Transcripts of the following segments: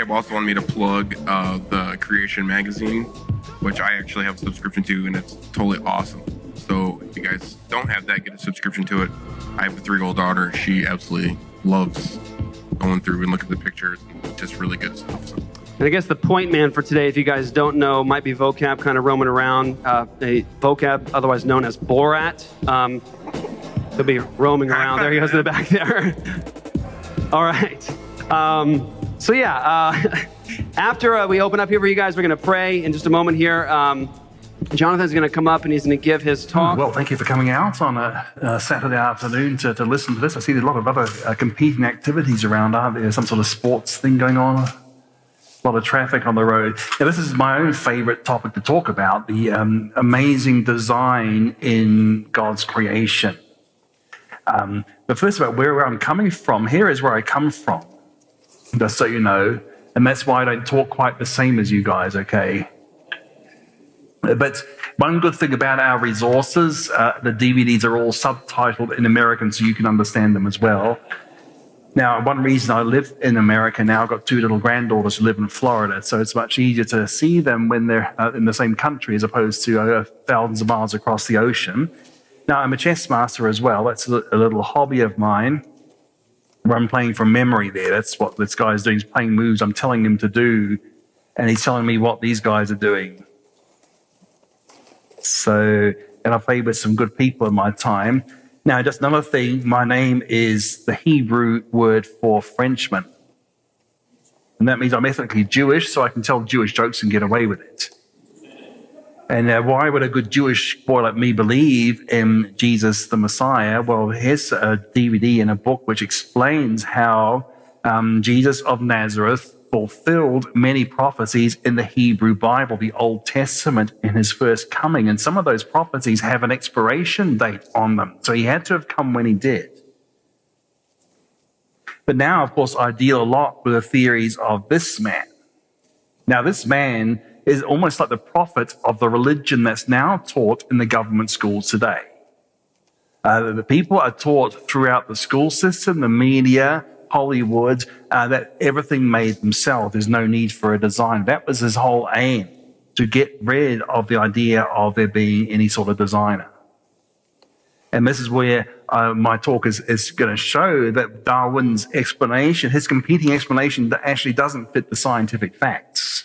Vocab also wanted me to plug the Creation magazine, which I actually have a subscription to, and it's totally awesome. So if you guys don't have that, get a subscription to it. I have a 3-year-old daughter. She absolutely loves going through and looking at the pictures. Just really good stuff. So. And I guess the point man for today, if you guys don't know, might be Vocab kind of roaming around. Vocab, otherwise known as Borat. He'll be roaming around. There he goes in the back there. All right. So yeah, after we open up here for you guys, we're going to pray in just a moment here. Jonathan's going to come up and he's going to give his talk. Well, thank you for coming out on a Saturday afternoon to listen to this. I see there's a lot of other competing activities around, aren't there? Some sort of sports thing going on. A lot of traffic on the road. Now, this is my own favorite topic to talk about, the amazing design in God's creation. But first about where I'm coming from. Here is where I come from, just so you know. And that's why I don't talk quite the same as you guys, okay? But one good thing about our resources, the DVDs are all subtitled in American so you can understand them as well. Now, one reason I live in America now, I've got 2 little granddaughters who live in Florida, so it's much easier to see them when they're in the same country as opposed to thousands of miles across the ocean. Now, I'm a chess master as well. That's a little hobby of mine where I'm playing from memory there. That's what this guy's doing. He's playing moves I'm telling him to do, and he's telling me what these guys are doing. So, and I've played with some good people in my time. Now, just another thing, my name is the Hebrew word for Frenchman. And that means I'm ethnically Jewish, so I can tell Jewish jokes and get away with it. And why would a good Jewish boy like me believe in Jesus the Messiah? Well, here's a DVD and a book which explains how Jesus of Nazareth fulfilled many prophecies in the Hebrew Bible, the Old Testament, in his first coming. And some of those prophecies have an expiration date on them. So he had to have come when he did. But now, of course, I deal a lot with the theories of this man. Now, this man is almost like the prophet of the religion that's now taught in the government schools today. The people are taught throughout the school system, the media, Hollywood, that everything made themselves. There's no need for a design. That was his whole aim, to get rid of the idea of there being any sort of designer. And this is where my talk is going to show that Darwin's explanation, his competing explanation, that actually doesn't fit the scientific facts.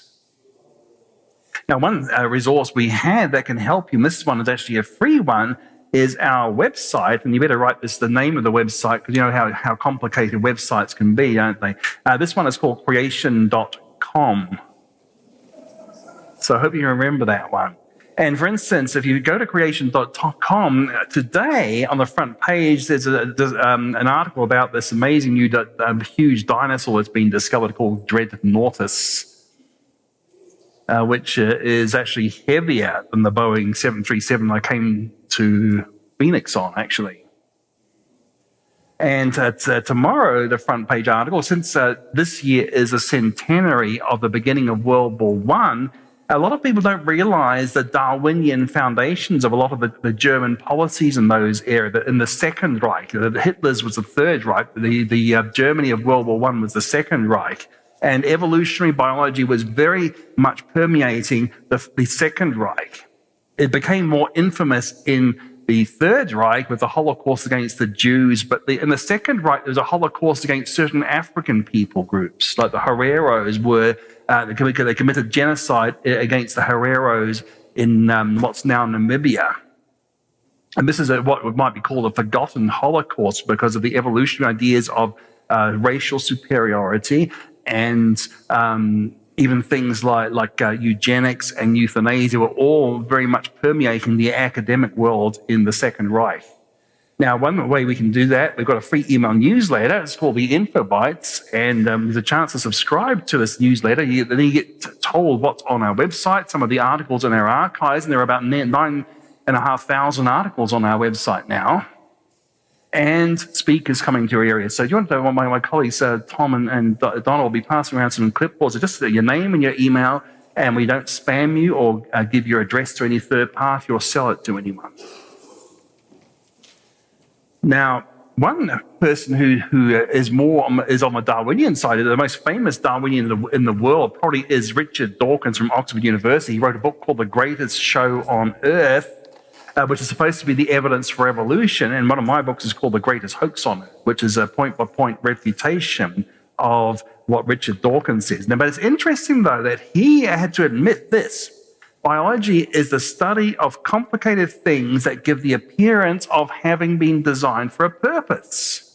Now, one resource we have that can help you, and this one is actually a free one, is our website, and you better write the name of the website, because you know how complicated websites can be, don't they? This one is called creation.com. So I hope you remember that one. And for instance, if you go to creation.com, today on the front page, there's an article about this amazing new huge dinosaur that's been discovered called Dreadnoughtus, which is actually heavier than the Boeing 737 I came to Phoenix on, actually. And tomorrow, the front page article, since this year is a centenary of the beginning of World War I, a lot of people don't realize the Darwinian foundations of a lot of the German policies in those areas. In the Second Reich, Hitler's was the Third Reich, the Germany of World War I was the Second Reich. And evolutionary biology was very much permeating the Second Reich. It became more infamous in the Third Reich with the Holocaust against the Jews, but in the Second Reich, there was a Holocaust against certain African people groups, like the Hereros they committed genocide against the Hereros in what's now Namibia. And this is what might be called a forgotten Holocaust because of the evolutionary ideas of racial superiority and even things like eugenics and euthanasia were all very much permeating the academic world in the Second Reich. Now, one way we can do that, we've got a free email newsletter. It's called the Infobites, and there's a chance to subscribe to this newsletter. Then you get told what's on our website, some of the articles in our archives, and there are about 9,500 articles on our website now, and speakers coming to your area. So you want to know what my colleagues, Tom and Donna, will be passing around some clipboards. So just your name and your email, and we don't spam you or give your address to any third party or sell it to anyone. Now, One person who is more is on the Darwinian side, the most famous Darwinian in the world probably is Richard Dawkins from Oxford University. He wrote a book called The Greatest Show on Earth, which is supposed to be the evidence for evolution. And one of my books is called The Greatest Hoax on Earth, which is a point-by-point refutation of what Richard Dawkins says. Now, but it's interesting, though, that he had to admit this. Biology is the study of complicated things that give the appearance of having been designed for a purpose.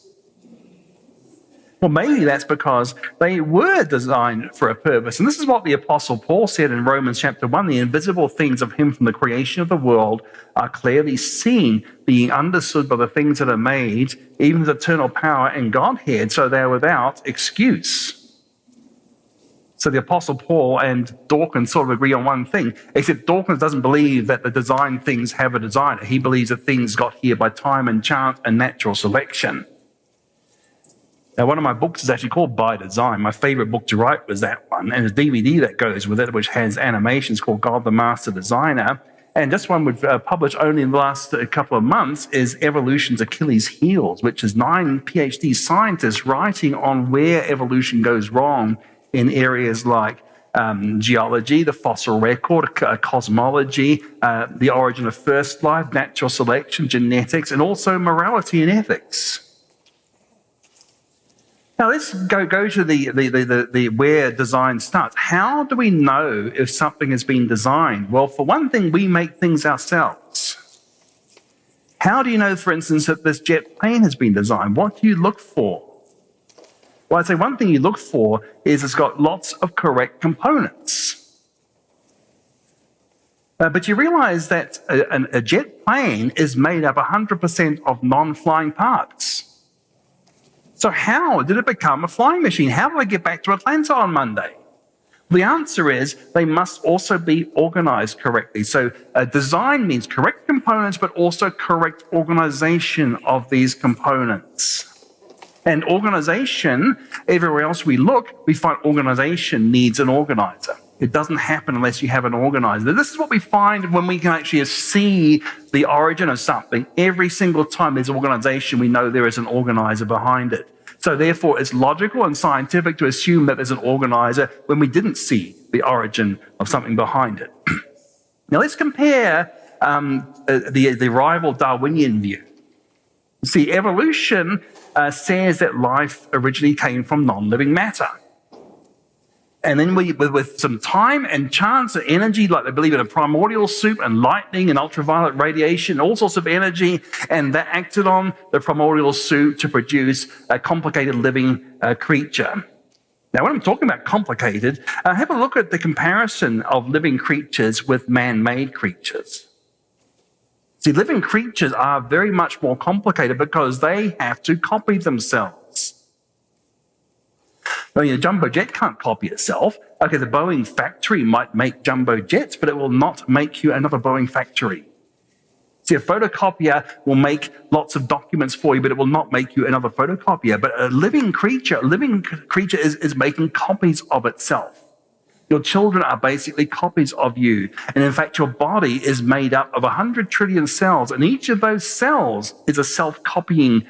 Well, maybe that's because they were designed for a purpose. And this is what the Apostle Paul said in Romans chapter 1. The invisible things of him from the creation of the world are clearly seen, being understood by the things that are made, even his eternal power and Godhead, so they are without excuse. So the Apostle Paul and Dawkins sort of agree on one thing, except Dawkins doesn't believe that the designed things have a designer. He believes that things got here by time and chance and natural selection. Now, one of my books is actually called By Design. My favorite book to write was that one, and the DVD that goes with it, which has animations, called God the Master Designer. And this one we've published only in the last couple of months is Evolution's Achilles' Heels, which is 9 PhD scientists writing on where evolution goes wrong in areas like geology, the fossil record, cosmology, the origin of first life, natural selection, genetics, and also morality and ethics. Now let's go to the where design starts. How do we know if something has been designed? Well, for one thing, we make things ourselves. How do you know, for instance, that this jet plane has been designed? What do you look for? Well, I'd say one thing you look for is it's got lots of correct components. But you realize that a jet plane is made up 100% of non-flying parts. So how did it become a flying machine? How do I get back to Atlanta on Monday? The answer is they must also be organized correctly. So design means correct components, but also correct organization of these components. And organization, everywhere else we look, we find organization needs an organizer. It doesn't happen unless you have an organizer. This is what we find when we can actually see the origin of something. Every single time there's organization, we know there is an organizer behind it. So therefore, it's logical and scientific to assume that there's an organizer when we didn't see the origin of something behind it. Now let's compare the rival Darwinian view. See, evolution says that life originally came from non-living matter. And then with some time and chance and energy, like they believe in a primordial soup and lightning and ultraviolet radiation, all sorts of energy, and that acted on the primordial soup to produce a complicated living creature. Now, when I'm talking about complicated, have a look at the comparison of living creatures with man-made creatures. See, living creatures are very much more complicated because they have to copy themselves. I mean, a jumbo jet can't copy itself. Okay, the Boeing factory might make jumbo jets, but it will not make you another Boeing factory. See, a photocopier will make lots of documents for you, but it will not make you another photocopier. But a living creature is making copies of itself. Your children are basically copies of you. And in fact, your body is made up of 100 trillion cells, and each of those cells is a self-copying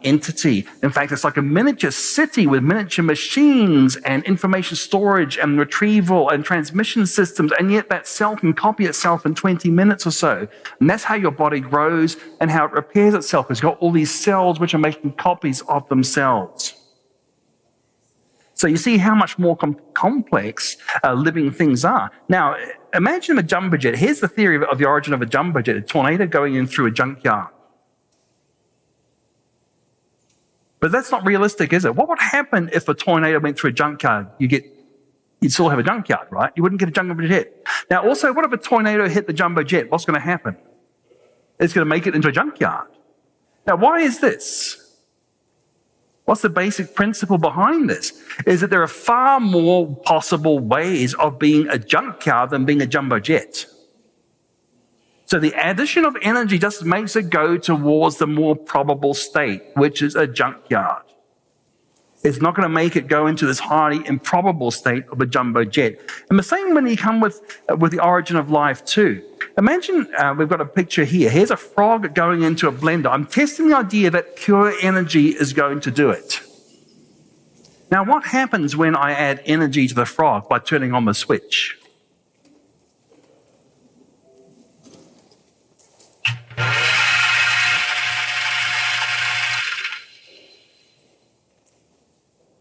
entity. In fact, it's like a miniature city with miniature machines and information storage and retrieval and transmission systems, and yet that cell can copy itself in 20 minutes or so. And that's how your body grows and how it repairs itself. It's got all these cells which are making copies of themselves. So you see how much more complex living things are. Now, imagine a jumbo jet. Here's the theory of the origin of a jumbo jet, a tornado going in through a junkyard. But that's not realistic, is it? What would happen if a tornado went through a junkyard? You'd still have a junkyard, right? You wouldn't get a jumbo jet. Now, also, what if a tornado hit the jumbo jet? What's going to happen? It's going to make it into a junkyard. Now, why is this? What's the basic principle behind this? Is that there are far more possible ways of being a junkyard than being a jumbo jet. So the addition of energy just makes it go towards the more probable state, which is a junkyard. It's not going to make it go into this highly improbable state of a jumbo jet. And the same when you come with the origin of life too. Imagine we've got a picture here. Here's a frog going into a blender. I'm testing the idea that pure energy is going to do it. Now, what happens when I add energy to the frog by turning on the switch?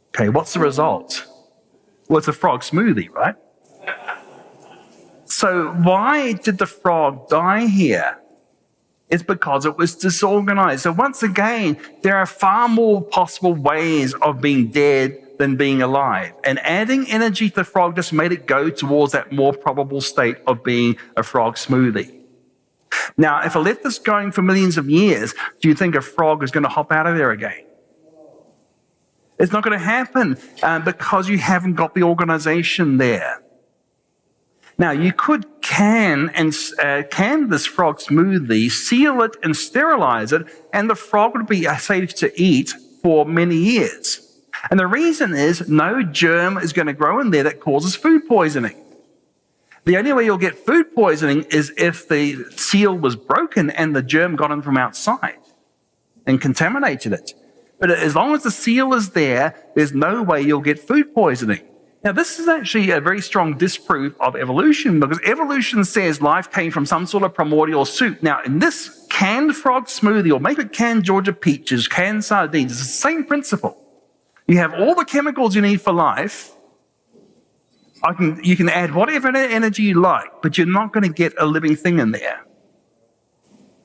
Okay, what's the result? Well, it's a frog smoothie, right? So why did the frog die here? It's because it was disorganized. So once again, there are far more possible ways of being dead than being alive. And adding energy to the frog just made it go towards that more probable state of being a frog smoothie. Now, if I let this going for millions of years, do you think a frog is going to hop out of there again? It's not going to happen because you haven't got the organization there. Now, you could can this frog smoothie, seal it and sterilize it, and the frog would be safe to eat for many years. And the reason is no germ is going to grow in there that causes food poisoning. The only way you'll get food poisoning is if the seal was broken and the germ got in from outside and contaminated it. But as long as the seal is there, there's no way you'll get food poisoning. Now, this is actually a very strong disproof of evolution, because evolution says life came from some sort of primordial soup. Now, in this canned frog smoothie, or make it canned Georgia peaches, canned sardines, it's the same principle. You have all the chemicals you need for life. You can add whatever energy you like, but you're not going to get a living thing in there.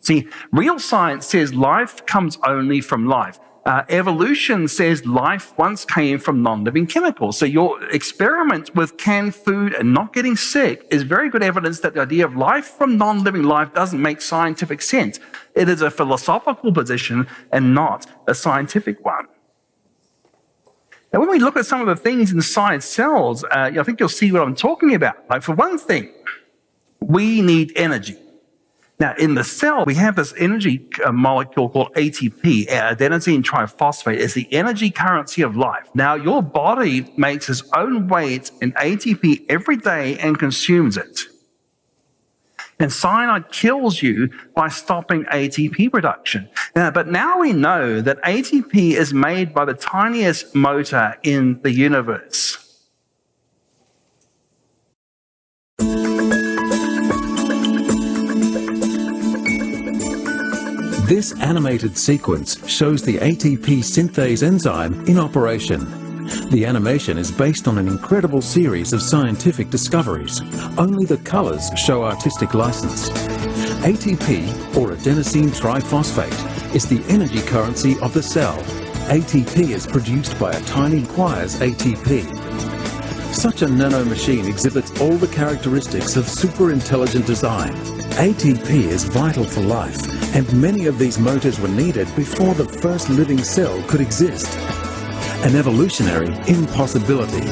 See, real science says life comes only from life. Evolution says life once came from non-living chemicals. So your experiment with canned food and not getting sick is very good evidence that the idea of life from non-living life doesn't make scientific sense. It is a philosophical position and not a scientific one. Now, when we look at some of the things inside cells, I think you'll see what I'm talking about. Like, for one thing, we need energy. Now, in the cell, we have this energy molecule called ATP, adenosine triphosphate. It's the energy currency of life. Now, your body makes its own weight in ATP every day and consumes it. And cyanide kills you by stopping ATP production. But now we know that ATP is made by the tiniest motor in the universe. This animated sequence shows the ATP synthase enzyme in operation. The animation is based on an incredible series of scientific discoveries. Only the colors show artistic license. ATP, or adenosine triphosphate, is the energy currency of the cell. ATP is produced by a tiny quires ATP. Such a nanomachine exhibits all the characteristics of super-intelligent design. ATP is vital for life, and many of these motors were needed before the first living cell could exist. An evolutionary impossibility.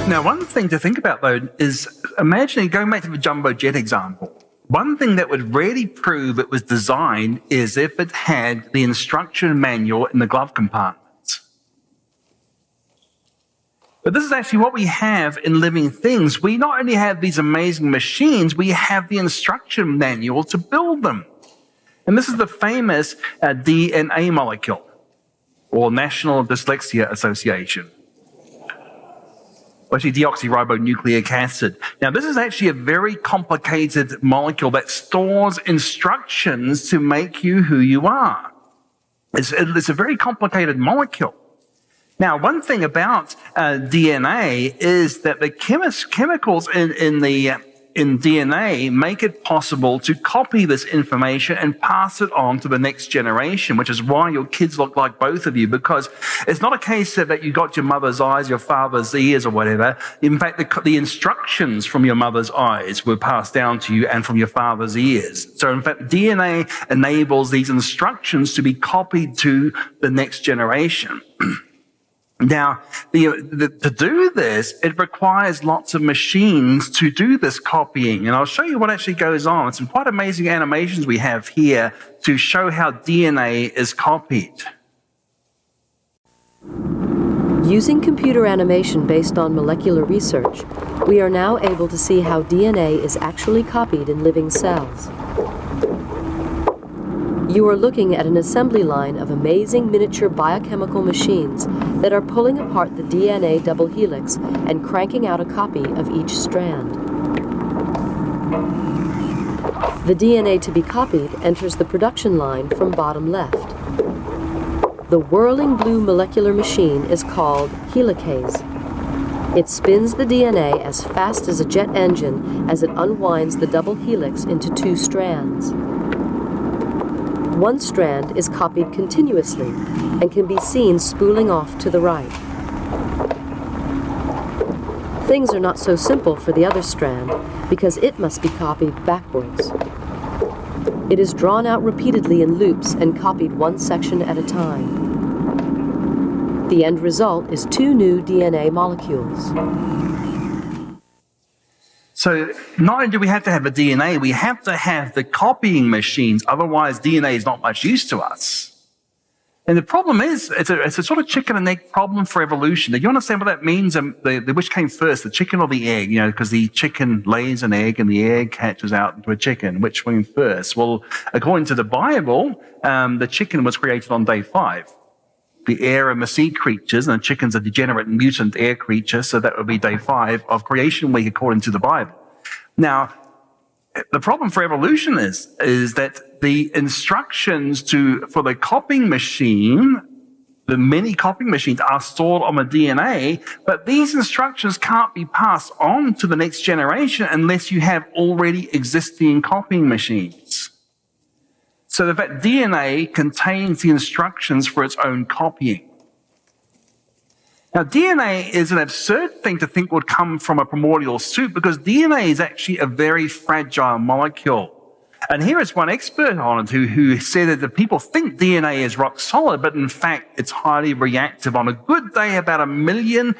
Now, one thing to think about, though, is imagine going back to the jumbo jet example. One thing that would really prove it was designed is if it had the instruction manual in the glove compartment. But this is actually what we have in living things. We not only have these amazing machines, we have the instruction manual to build them. And this is the famous DNA molecule, or National Dyslexia Association. Actually, deoxyribonucleic acid. Now, this is actually a very complicated molecule that stores instructions to make you who you are. It's a very complicated molecule. Now, one thing about DNA is that the chemicals in DNA make it possible to copy this information and pass it on to the next generation, which is why your kids look like both of you, because it's not a case that you got your mother's eyes, your father's ears, or whatever. In fact, the instructions from your mother's eyes were passed down to you and from your father's ears. So, in fact, DNA enables these instructions to be copied to the next generation. Now, to do this, it requires lots of machines to do this copying. And I'll show you what actually goes on. Some quite amazing animations we have here to show how DNA is copied. Using computer animation based on molecular research, we are now able to see how DNA is actually copied in living cells. You are looking at an assembly line of amazing miniature biochemical machines that are pulling apart the DNA double helix and cranking out a copy of each strand. The DNA to be copied enters the production line from bottom left. The whirling blue molecular machine is called helicase. It spins the DNA as fast as a jet engine as it unwinds the double helix into two strands. One strand is copied continuously and can be seen spooling off to the right. Things are not so simple for the other strand because it must be copied backwards. It is drawn out repeatedly in loops and copied one section at a time. The end result is two new DNA molecules. So not only do we have to have a DNA, we have to have the copying machines, otherwise DNA is not much use to us. And the problem is, it's a sort of chicken and egg problem for evolution. Do you understand what that means? Which came first, the chicken or the egg? You know, because the chicken lays an egg and the egg hatches out into a chicken. Which came first? Well, according to the Bible, the chicken was created on day 5. The air and the sea creatures, and the chicken's a degenerate and mutant air creature, so that would be day 5 of creation week according to the Bible. Now, the problem for evolution is that the instructions for the copying machine, the many copying machines are stored on the DNA, but these instructions can't be passed on to the next generation unless you have already existing copying machines. So that DNA contains the instructions for its own copying. Now, DNA is an absurd thing to think would come from a primordial soup because DNA is actually a very fragile molecule. And here is one expert on it who said that people think DNA is rock solid, but in fact, it's highly reactive. On a good day, about 1 million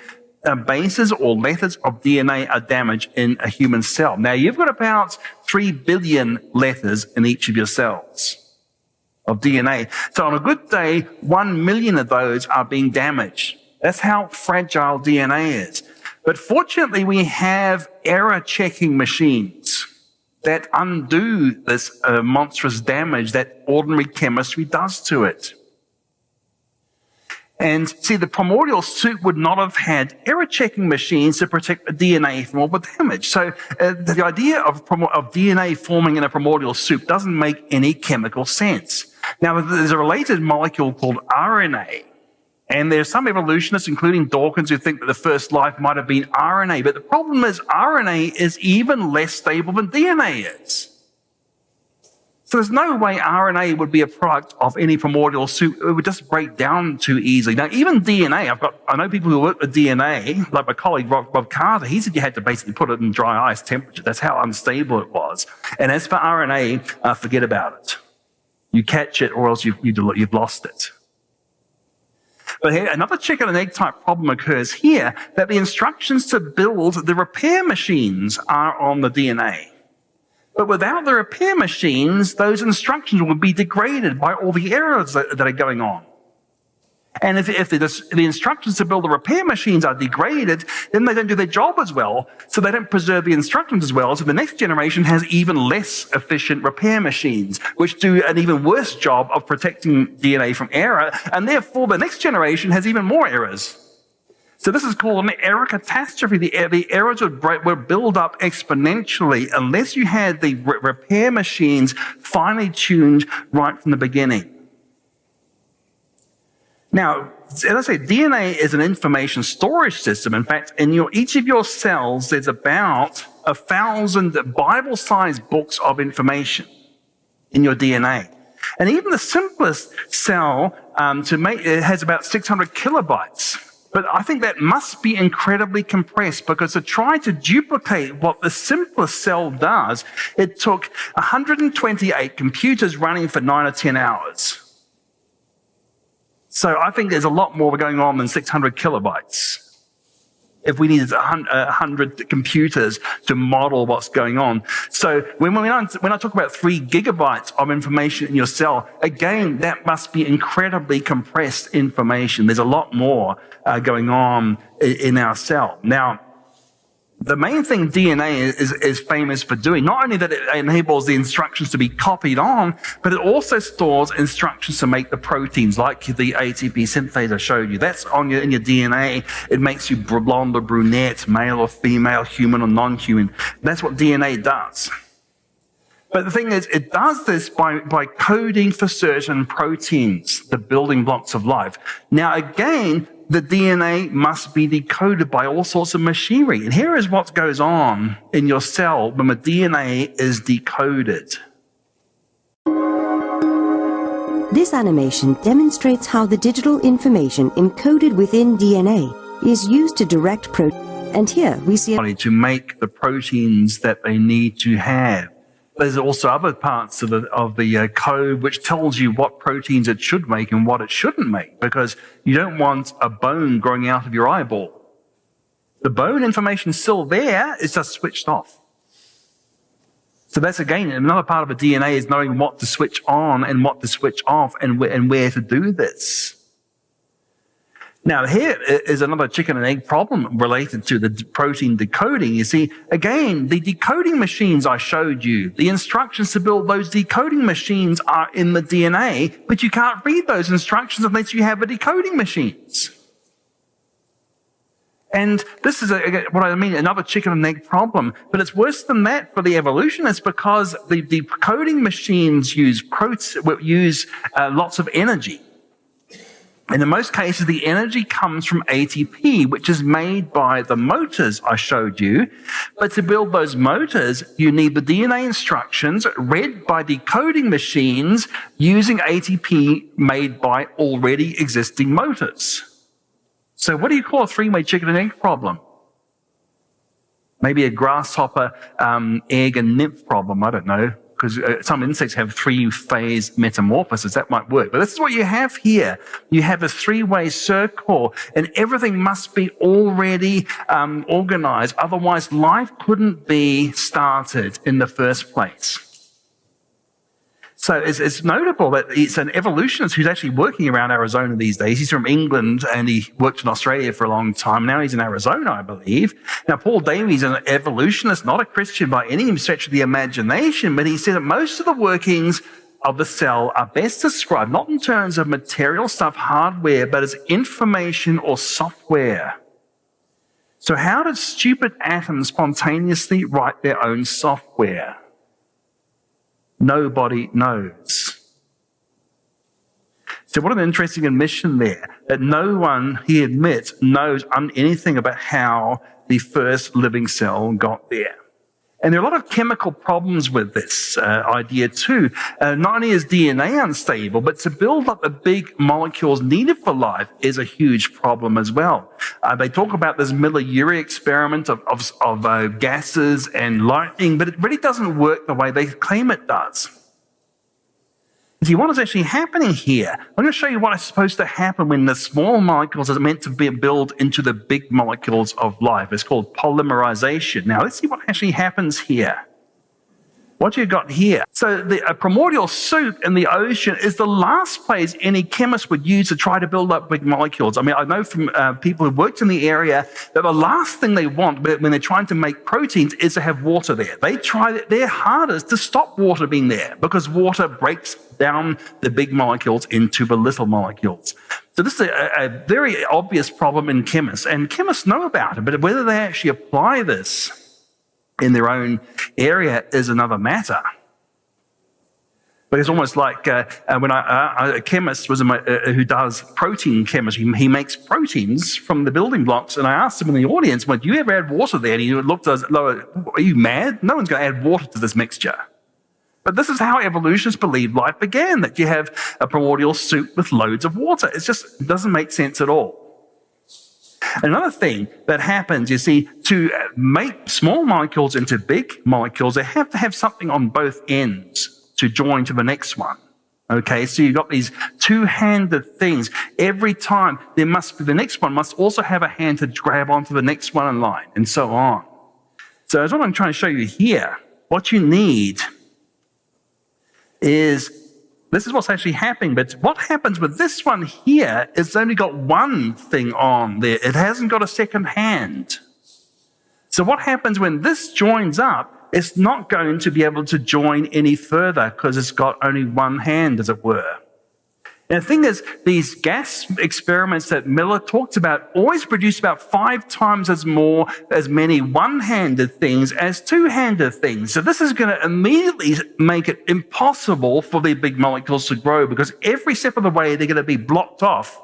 bases or letters of DNA are damaged in a human cell. Now, you've got about 3 billion letters in each of your cells of DNA. So on a good day, 1 million of those are being damaged. That's how fragile DNA is. But fortunately, we have error-checking machines that undo this monstrous damage that ordinary chemistry does to it. And see, the primordial soup would not have had error-checking machines to protect the DNA from all the damage. So the idea of DNA forming in a primordial soup doesn't make any chemical sense. Now, there's a related molecule called RNA. And there's some evolutionists, including Dawkins, who think that the first life might have been RNA. But the problem is RNA is even less stable than DNA is. So there's no way RNA would be a product of any primordial soup. It would just break down too easily. Now, even DNA, I know people who work with DNA, like my colleague Rob Carter, he said you had to basically put it in dry ice temperature. That's how unstable it was. And as for RNA, forget about it. You catch it or else you've lost it. But here, another chicken and egg type problem occurs here, that the instructions to build the repair machines are on the DNA. But without the repair machines, those instructions would be degraded by all the errors that are going on. And if the instructions to build the repair machines are degraded, then they don't do their job as well, so they don't preserve the instructions as well, so the next generation has even less efficient repair machines, which do an even worse job of protecting DNA from error, and therefore the next generation has even more errors. So this is called an error catastrophe. The errors would build up exponentially unless you had the repair machines finely tuned right from the beginning. Now, as I say, DNA is an information storage system. In fact, in each of your cells, there's about 1,000 Bible-sized books of information in your DNA. And even the simplest cell it has about 600 kilobytes. But I think that must be incredibly compressed because to try to duplicate what the simplest cell does, it took 128 computers running for 9 or 10 hours. So I think there's a lot more going on than 600 kilobytes. if we needed 100 computers to model what's going on. So when I talk about 3 gigabytes of information in your cell, again, that must be incredibly compressed information. There's a lot more going on in our cell. Now, the main thing DNA is famous for doing, not only that it enables the instructions to be copied on, but it also stores instructions to make the proteins, like the ATP synthase I showed you. That's in your DNA. It makes you blonde or brunette, male or female, human or non-human. That's what DNA does. But the thing is, it does this by coding for certain proteins, the building blocks of life. Now, again, the DNA must be decoded by all sorts of machinery. And here is what goes on in your cell when the DNA is decoded. This animation demonstrates how the digital information encoded within DNA is used to direct proteins. And here we see to make the proteins that they need to have. There's also other parts of the code which tells you what proteins it should make and what it shouldn't make, because you don't want a bone growing out of your eyeball. The bone information's still there, it's just switched off. So that's, again, another part of a DNA is knowing what to switch on and what to switch off and where to do this. Now, here is another chicken and egg problem related to the protein decoding. You see, again, the decoding machines I showed you, the instructions to build those decoding machines are in the DNA, but you can't read those instructions unless you have the decoding machines. And this is what I mean, another chicken and egg problem. But it's worse than that for the evolutionists, because the decoding machines use lots of energy. And in most cases, the energy comes from ATP, which is made by the motors I showed you. But to build those motors, you need the DNA instructions read by decoding machines using ATP made by already existing motors. So what do you call a 3-way chicken and egg problem? Maybe a grasshopper egg and nymph problem, I don't know. Because some insects have 3-phase metamorphosis. That might work. But this is what you have here. You have a 3-way circle, and everything must be already organized. Otherwise, life couldn't be started in the first place. So it's notable that it's an evolutionist who's actually working around Arizona these days. He's from England, and he worked in Australia for a long time. Now he's in Arizona, I believe. Now, Paul Davies is an evolutionist, not a Christian by any stretch of the imagination, but he said that most of the workings of the cell are best described not in terms of material stuff, hardware, but as information or software. So how did stupid atoms spontaneously write their own software? Nobody knows. So what an interesting admission there, that no one, he admits, knows anything about how the first living cell got there. And there are a lot of chemical problems with this idea too. Not only is DNA unstable, but to build up the big molecules needed for life is a huge problem as well. They talk about this Miller-Urey experiment of gases and lightning, but it really doesn't work the way they claim it does. See, what is actually happening here? I'm going to show you what is supposed to happen when the small molecules are meant to be built into the big molecules of life. It's called polymerization. Now, let's see what actually happens here. What you got here? So a primordial soup in the ocean is the last place any chemist would use to try to build up big molecules. I mean, I know from people who've worked in the area that the last thing they want when they're trying to make proteins is to have water there. They try their hardest to stop water being there, because water breaks down the big molecules into the little molecules. So this is a very obvious problem in chemists, and chemists know about it, but whether they actually apply this in their own area is another matter. But it's almost like when a chemist who does protein chemistry, he makes proteins from the building blocks, and I asked him in the audience, well, do you ever add water there? And he looked at us, are you mad? No one's going to add water to this mixture. But this is how evolutionists believe life began, that you have a primordial soup with loads of water. It doesn't make sense at all. Another thing that happens, you see, to make small molecules into big molecules, they have to have something on both ends to join to the next one. Okay, so you've got these two-handed things. Every time the next one must also have a hand to grab onto the next one in line, and so on. So that's what I'm trying to show you here. What you need is, this is what's actually happening, but what happens with this one here is it's only got one thing on there. It hasn't got a second hand. So what happens when this joins up, it's not going to be able to join any further because it's got only one hand, as it were. And the thing is, these gas experiments that Miller talked about always produce about 5 times as many one-handed things as two-handed things. So this is going to immediately make it impossible for the big molecules to grow, because every step of the way they're going to be blocked off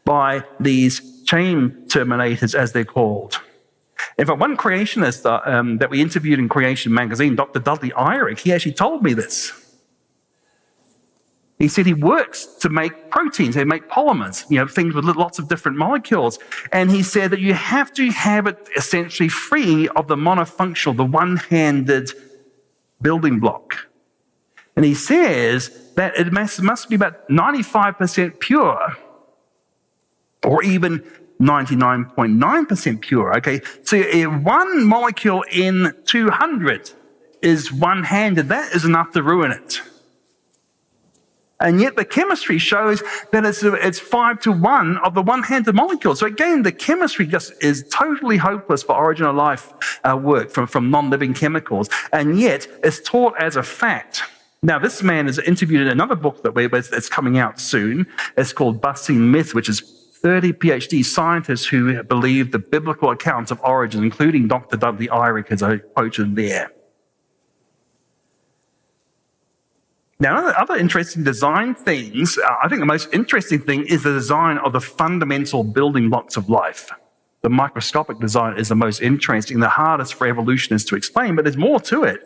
by these chain terminators, as they're called. In fact, one creationist that we interviewed in Creation magazine, Dr. Dudley Eyrick, he actually told me this. He said he works to make proteins, they make polymers, things with lots of different molecules. And he said that you have to have it essentially free of the monofunctional, the one-handed building block. And he says that it must be about 95% pure, or even 99.9% pure, okay? So one molecule in 200 is one-handed. That is enough to ruin it. And yet the chemistry shows that it's 5 to 1 of the one-handed molecule. So again, the chemistry just is totally hopeless for origin of life work from non-living chemicals. And yet it's taught as a fact. Now, this man is interviewed in another book that's coming out soon. It's called Busting Myths, which is 30 PhD scientists who believe the biblical accounts of origin, including Dr. Dudley Eyrick, as I quoted there. Now, other interesting design things, I think the most interesting thing is the design of the fundamental building blocks of life. The microscopic design is the most interesting, the hardest for evolutionists to explain, but there's more to it,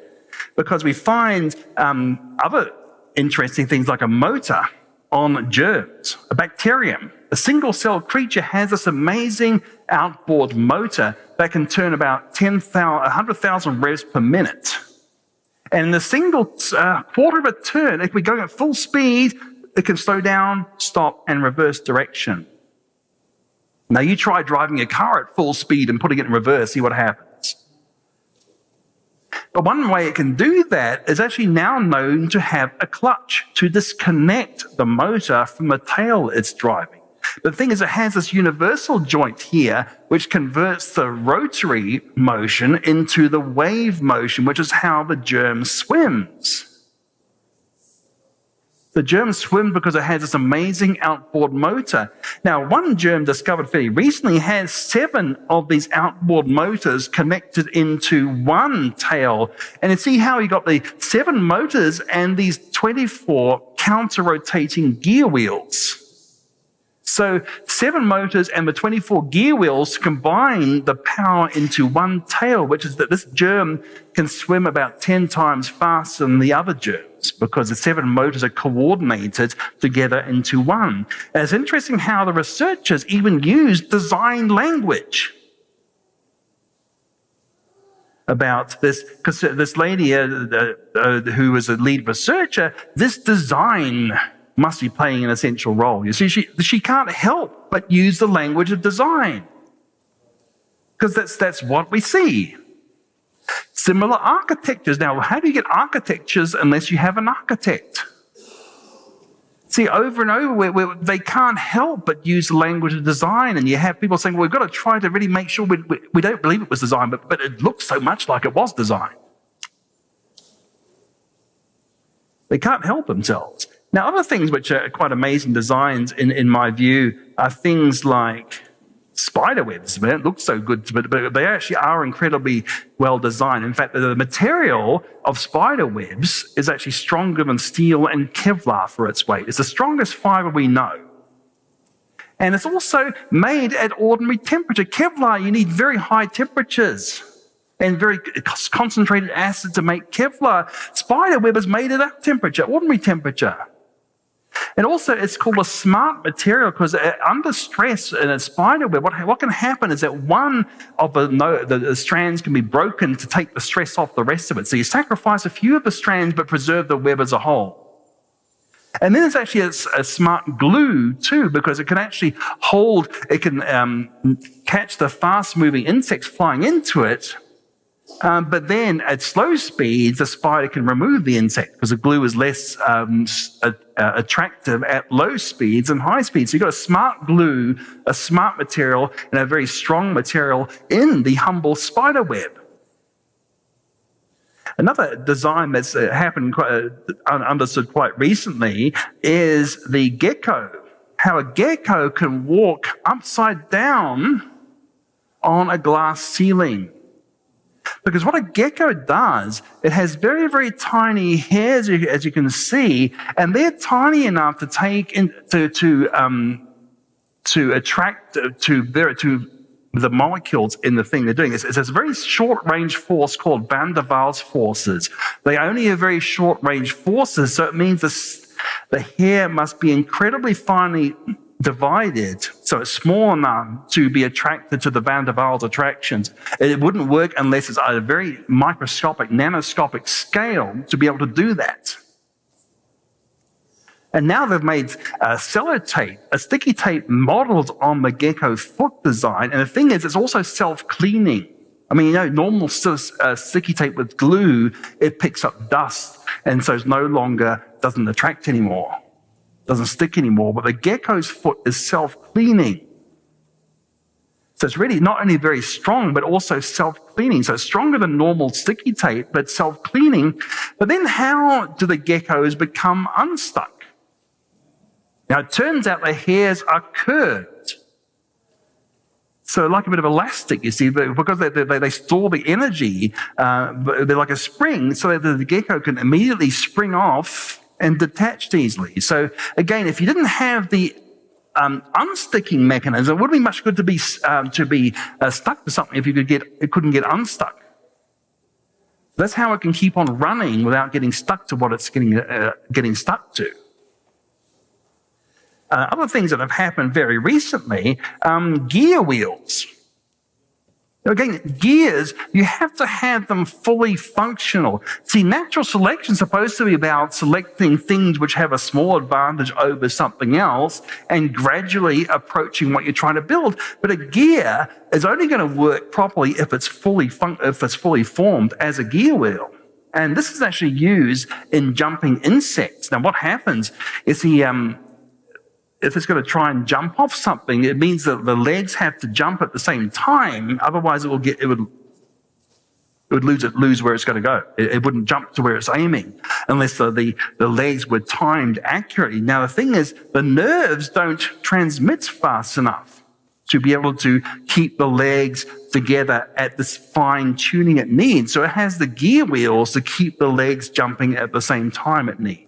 because we find other interesting things like a motor on germs, a bacterium. A single-celled creature has this amazing outboard motor that can turn about 100,000 revs per minute. And in a single quarter of a turn, if we're going at full speed, it can slow down, stop, and reverse direction. Now, you try driving a car at full speed and putting it in reverse, see what happens. But one way it can do that is actually now known to have a clutch to disconnect the motor from the tail it's driving. The thing is, it has this universal joint here, which converts the rotary motion into the wave motion, which is how the germ swims. The germ swims because it has this amazing outboard motor. Now, one germ discovered fairly recently has 7 of these outboard motors connected into one tail. And you see how you got the 7 motors and these 24 counter-rotating gear wheels. So 7 motors and the 24 gear wheels combine the power into one tail, which is that this germ can swim about 10 times faster than the other germs because the 7 motors are coordinated together into one. And it's interesting how the researchers even use design language about this, because this lady who was a lead researcher, this design must be playing an essential role. You see, she can't help but use the language of design, because that's what we see. Similar architectures. Now, how do you get architectures unless you have an architect? See, over and over, they can't help but use the language of design, and you have people saying, well, we've got to try to really make sure we don't believe it was designed, but it looks so much like it was designed. They can't help themselves. Now, other things which are quite amazing designs, in my view, are things like spider webs. They don't look so good, but they actually are incredibly well designed. In fact, the material of spider webs is actually stronger than steel and Kevlar for its weight. It's the strongest fiber we know. And it's also made at ordinary temperature. Kevlar, you need very high temperatures and very concentrated acid to make Kevlar. Spider web is made at that temperature, ordinary temperature. And also, it's called a smart material because under stress in a spider web, what can happen is that one of the strands can be broken to take the stress off the rest of it. So you sacrifice a few of the strands but preserve the web as a whole. And then there's actually a smart glue too, because it can actually catch the fast-moving insects flying into it, but then at slow speeds, the spider can remove the insect because the glue is less attractive at low speeds than high speeds. So you've got a smart glue, a smart material, and a very strong material in the humble spider web. Another design that's happened, understood quite recently, is the gecko. How a gecko can walk upside down on a glass ceiling. Because what a gecko does, it has very, very tiny hairs, as you can see, and they're tiny enough to take to attract to the molecules in the thing they're doing. It's a very short-range force called van der Waals forces. They only have very short-range forces, so it means the hair must be incredibly finely divided, so it's small enough to be attracted to the van der Waals attractions. It wouldn't work unless it's at a very microscopic, nanoscopic scale to be able to do that. And now they've made sellotape, sticky tape modeled on the gecko foot design. And the thing is, it's also self-cleaning. I mean, normal sticky tape with glue, it picks up dust, and so it's no longer doesn't attract anymore, doesn't stick anymore. But the gecko's foot is self-cleaning. So it's really not only very strong, but also self-cleaning. So it's stronger than normal sticky tape, but self-cleaning. But then how do the geckos become unstuck? Now, it turns out the hairs are curved. So like a bit of elastic, you see, because they store the energy, they're like a spring, so that the gecko can immediately spring off and detach easily. So again, if you didn't have the unsticking mechanism, it wouldn't be much good to be stuck to something if it couldn't get unstuck. That's how it can keep on running without getting stuck to what it's getting stuck to. Other things that have happened very recently, gear wheels. Now again, gears, you have to have them fully functional. See, natural selection is supposed to be about selecting things which have a small advantage over something else and gradually approaching what you're trying to build. But a gear is only going to work properly if it's fully formed as a gear wheel. And this is actually used in jumping insects. Now what happens is if it's going to try and jump off something, it means that the legs have to jump at the same time. Otherwise, it would lose where it's going to go. It wouldn't jump to where it's aiming unless the legs were timed accurately. Now, the thing is, the nerves don't transmit fast enough to be able to keep the legs together at this fine tuning it needs. So it has the gear wheels to keep the legs jumping at the same time it needs.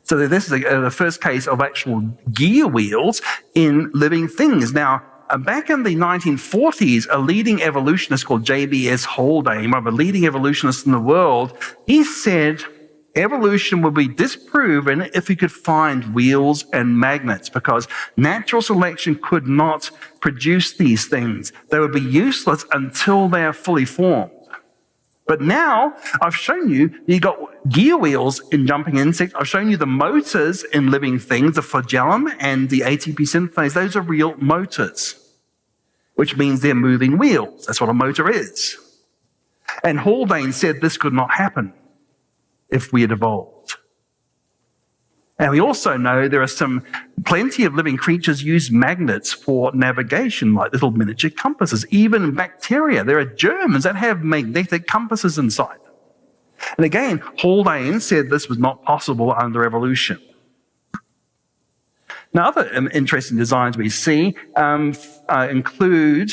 So this is the first case of actual gear wheels in living things. Now, back in the 1940s, a leading evolutionist called J.B.S. Haldane, one of the leading evolutionists in the world, he said evolution would be disproven if we could find wheels and magnets, because natural selection could not produce these things. They would be useless until they are fully formed. But now, I've shown you got gear wheels in jumping insects. I've shown you the motors in living things, the flagellum and the ATP synthase. Those are real motors, which means they're moving wheels. That's what a motor is. And Haldane said this could not happen if we had evolved. And we also know there are plenty of living creatures use magnets for navigation, like little miniature compasses. Even in bacteria, there are germs that have magnetic compasses inside them. And again, Haldane said this was not possible under evolution. Now, other interesting designs we see include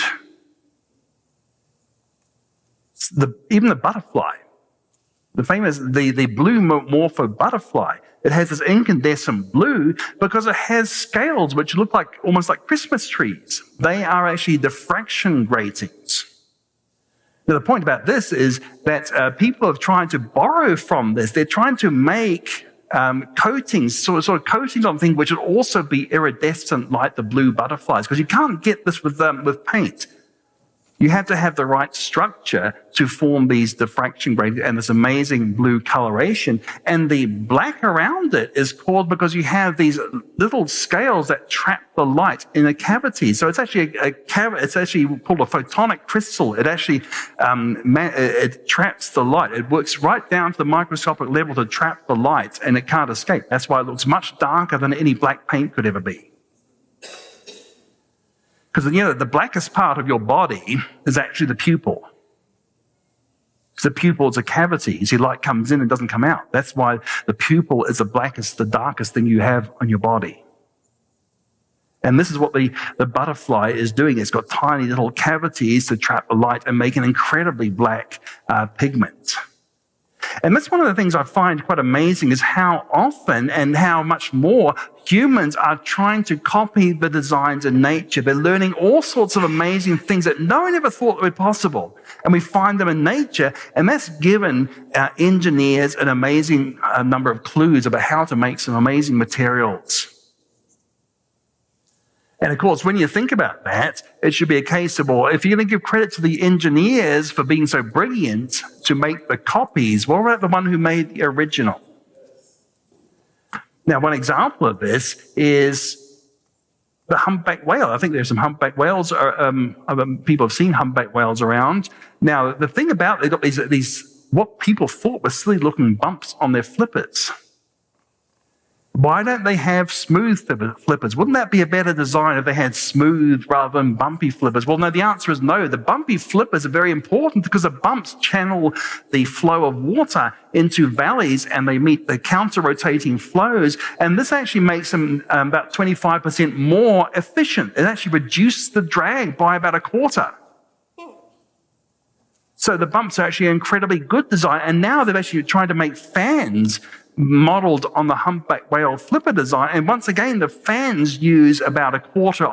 even the butterfly. The famous, the blue Morpho butterfly. It has this incandescent blue because it has scales which look almost like Christmas trees. They are actually diffraction gratings. Now, the point about this is that people have tried to borrow from this. They're trying to make coatings, sort of coatings on things which would also be iridescent like the blue butterflies, because you can't get this with paint. You have to have the right structure to form these diffraction gradients and this amazing blue coloration. And the black around it is called because you have these little scales that trap the light in a cavity. So it's actually it's actually called a photonic crystal. It actually it traps the light. It works right down to the microscopic level to trap the light, and it can't escape. That's why it looks much darker than any black paint could ever be. Because, the blackest part of your body is actually the pupil. The pupil is a cavity. You see, light comes in and doesn't come out. That's why the pupil is the darkest thing you have on your body. And this is what the butterfly is doing. It's got tiny little cavities to trap the light and make an incredibly black pigment. And that's one of the things I find quite amazing, is how often and how much more humans are trying to copy the designs in nature. They're learning all sorts of amazing things that no one ever thought were possible. And we find them in nature, and that's given engineers an amazing number of clues about how to make some amazing materials. And of course, when you think about that, it should be a case of, well, if you're going to give credit to the engineers for being so brilliant to make the copies, what about the one who made the original? Now, one example of this is the humpback whale. I think there's some humpback whales. People have seen humpback whales around. Now, the thing about it, they've got these what people thought were silly-looking bumps on their flippers. Why don't they have smooth flippers? Wouldn't that be a better design if they had smooth rather than bumpy flippers? Well, no, the answer is no. The bumpy flippers are very important because the bumps channel the flow of water into valleys, and they meet the counter-rotating flows. And this actually makes them about 25% more efficient. It actually reduces the drag by about a quarter. So the bumps are actually an incredibly good design. And now they've actually tried to make fans modeled on the humpback whale flipper design. And once again, the fans use about a quarter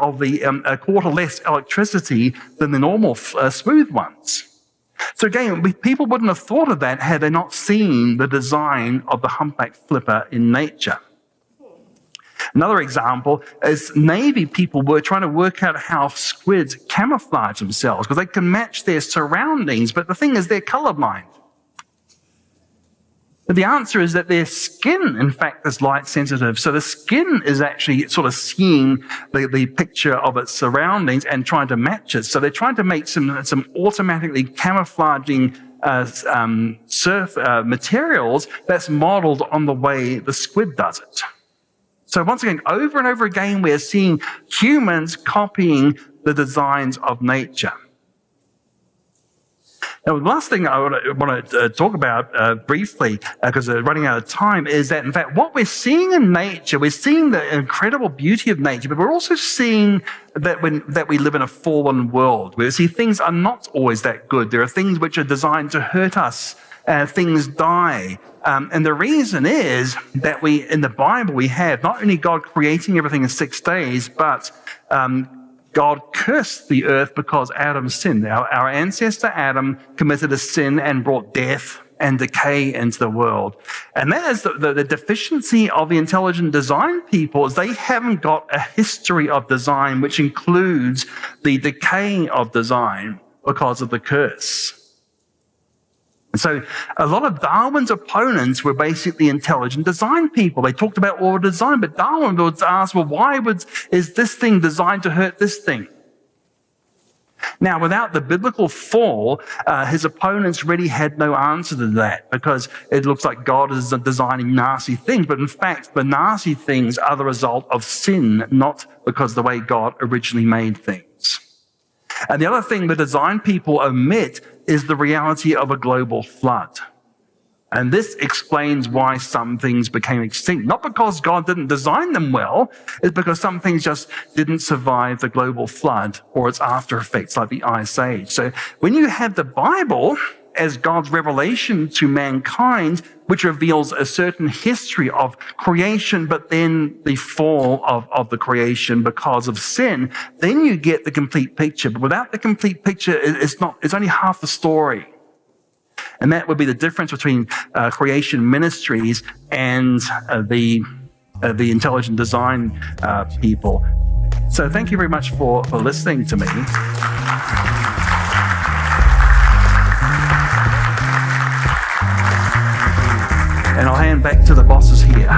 less electricity than the normal smooth ones. So again, people wouldn't have thought of that had they not seen the design of the humpback flipper in nature. Another example is Navy people were trying to work out how squids camouflage themselves because they can match their surroundings, but the thing is they're colorblind. But the answer is that their skin, in fact, is light sensitive. So the skin is actually sort of seeing the picture of its surroundings and trying to match it. So they're trying to make some automatically camouflaging surf materials that's modeled on the way the squid does it. So once again, over and over again, we're seeing humans copying the designs of nature. Now, the last thing I want to talk about briefly, because we're running out of time, is that, in fact, what we're seeing in nature, we're seeing the incredible beauty of nature, but we're also seeing that we live in a fallen world, where we see things are not always that good. There are things which are designed to hurt us. Things die. And the reason is that in the Bible, we have not only God creating everything in 6 days, but God cursed the earth because Adam sinned. Our ancestor Adam committed a sin and brought death and decay into the world. And that is the deficiency of the intelligent design people, is they haven't got a history of design which includes the decay of design because of the curse. And so a lot of Darwin's opponents were basically intelligent design people. They talked about order design, but Darwin would ask, well, why is this thing designed to hurt this thing? Now, without the biblical fall, his opponents really had no answer to that, because it looks like God is designing nasty things. But in fact, the nasty things are the result of sin, not because the way God originally made things. And the other thing the design people omit is the reality of a global flood. And this explains why some things became extinct. Not because God didn't design them well, it's because some things just didn't survive the global flood or its after effects, like the Ice Age. So when you have the Bible as God's revelation to mankind, which reveals a certain history of creation, but then the fall of the creation because of sin, then you get the complete picture. But without the complete picture, it's only half the story. And that would be the difference between creation ministries and the intelligent design people. So thank you very much for listening to me. And I'll hand back to the bosses here.